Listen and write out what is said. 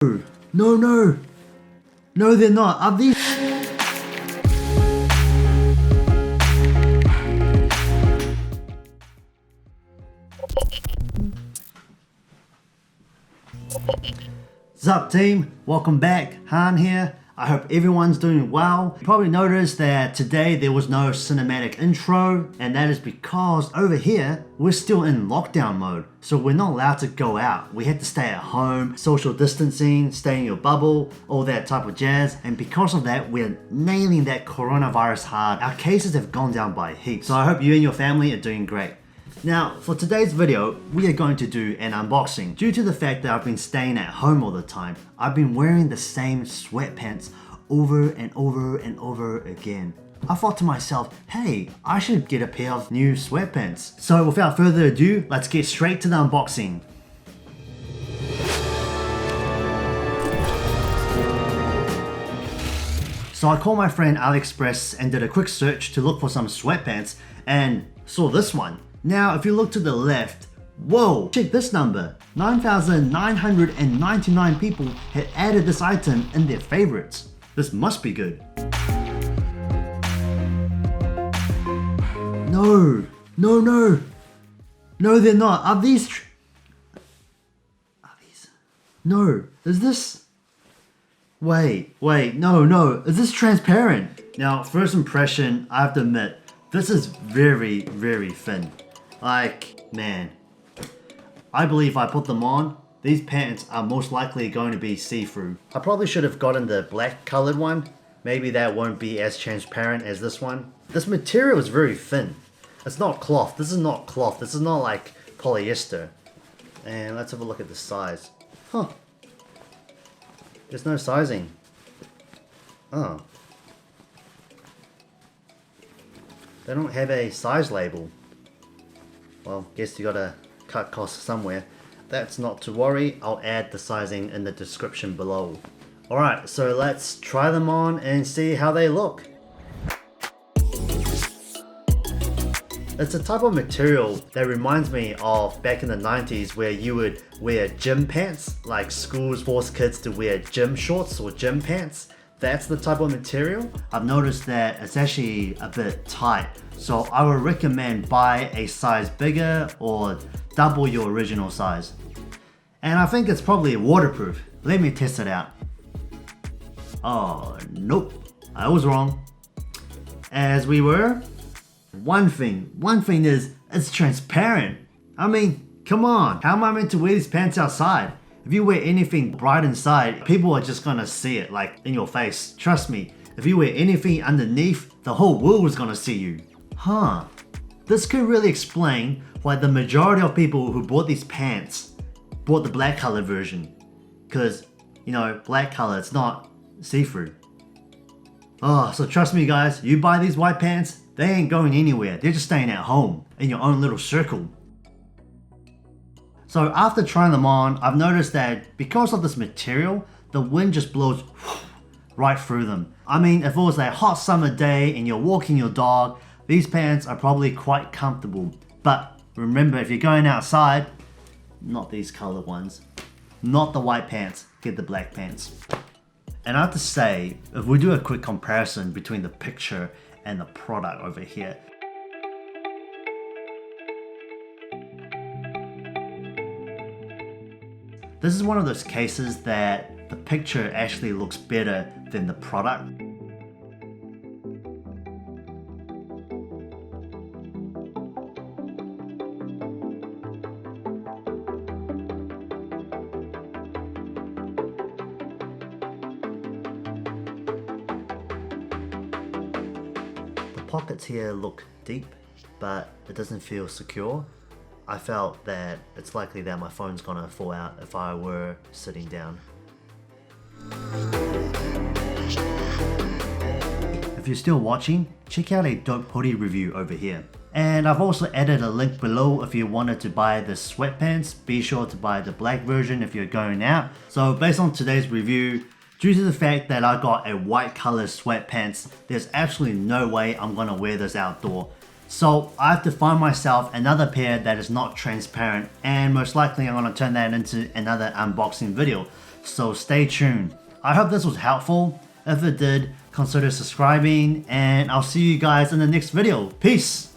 No, no. No, they're not. Are these... What's up, team? Welcome back. Han here. I hope everyone's doing well. You probably noticed that today there was no cinematic intro, and that is because over here we're still in lockdown mode, so we're not allowed to go out. We had to stay at home, social distancing, stay in your bubble, all that type of jazz, and because of that we're nailing that coronavirus hard. Our cases have gone down by heaps, so I hope you and your family are doing great. Now, for today's video, we are going to do an unboxing. Due to the fact that I've been staying at home all the time, I've been wearing the same sweatpants over and over and over again. I thought to myself, hey, I should get a pair of new sweatpants. So without further ado, let's get straight to the unboxing. So I called my friend AliExpress and did a quick search to look for some sweatpants and saw this one. Now, if you look to the left, whoa, check this number. 9,999 people had added this item in their favorites. This must be good. No, no, no. No, they're not. Are these? No, is this? Wait, no. Is this transparent? Now, first impression, I have to admit, this is very, very thin. Like, man, I believe if I put them on, these pants are most likely going to be see-through. I probably should have gotten the black colored one. Maybe that won't be as transparent as this one. This material is very thin. It's not cloth. This is not cloth. This is not like polyester. And let's have a look at the size. Huh. There's no sizing. Oh. They don't have a size label. Well, guess you gotta cut costs somewhere. That's not to worry, I'll add the sizing in the description below. Alright, so let's try them on and see how they look. It's a type of material that reminds me of back in the 90s where you would wear gym pants, like schools force kids to wear gym shorts or gym pants. That's the type of material. I've noticed that it's actually a bit tight, so I would recommend buy a size bigger or double your original size. And I think it's probably waterproof. Let me test it out. Oh, nope, I was wrong. As we were. One thing is it's transparent. I mean, come on, how am I meant to wear these pants outside? If you wear anything bright inside, people are just gonna see it, like in your face. Trust me, if you wear anything underneath, the whole world is gonna see you. Huh. This could really explain why the majority of people who bought these pants bought the black color version. Cause, you know, black color, it's not see-through. Oh, so trust me guys, you buy these white pants, they ain't going anywhere. They're just staying at home, in your own little circle. So after trying them on, I've noticed that because of this material, the wind just blows right through them. I mean, if it was a hot summer day and you're walking your dog, these pants are probably quite comfortable. But remember, if you're going outside, not these colored ones, not the white pants, get the black pants. And I have to say, if we do a quick comparison between the picture and the product over here, this is one of those cases that the picture actually looks better than the product. The pockets here look deep, but it doesn't feel secure. I felt that it's likely that my phone's gonna fall out if I were sitting down. If you're still watching, check out a dope hoodie review over here. And I've also added a link below if you wanted to buy the sweatpants. Be sure to buy the black version if you're going out. So based on today's review, due to the fact that I got a white color sweatpants, there's absolutely no way I'm gonna wear this outdoor. So I have to find myself another pair that is not transparent, and most likely I'm going to turn that into another unboxing video. so stay tuned. I hope this was helpful. If it did, consider subscribing, and I'll see you guys in the next video. Peace!